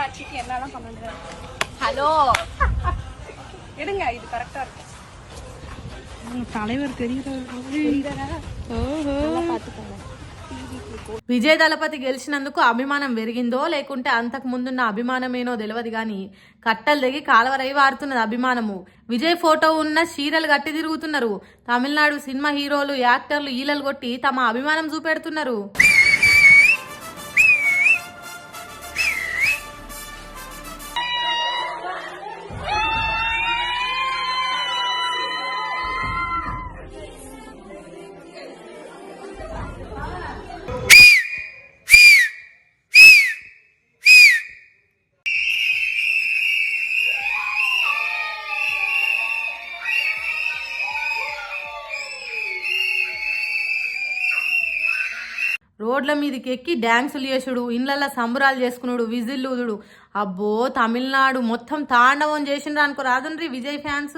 ஆட்சிக்கு என்னெல்லாம் பண்ணுங்க. ஹலோ எடுங்க, இது கரெக்டா இருக்கு. தலைவர் தெரியுறாரா? பாத்துக்கோங்க. విజయ్ దళపతి గెలిచినందుకు అభిమానం పెరిగిందో లేకుంటే అంతకు ముందున్న అభిమానమేనో తెలియదు గాని కట్టలు దిగి కాలవరై వారుతున్నది అభిమానము. విజయ్ ఫోటో ఉన్న చీరలు గట్టి తిరుగుతున్నారు. తమిళనాడు సినిమా హీరోలు యాక్టర్లు ఈలలు కొట్టి తమ అభిమానం చూపెడుతున్నారు. రోడ్ల మీదకి ఎక్కి డ్యాన్సులు చేసుడు, ఇండ్లల్లో సంబరాలు చేసుకున్నాడు, విజిల్లుదుడు. అబ్బో తమిళనాడు మొత్తం తాండవం చేసిండ్రు అనుకో రాదుండ్రి విజయ్ ఫ్యాన్స్.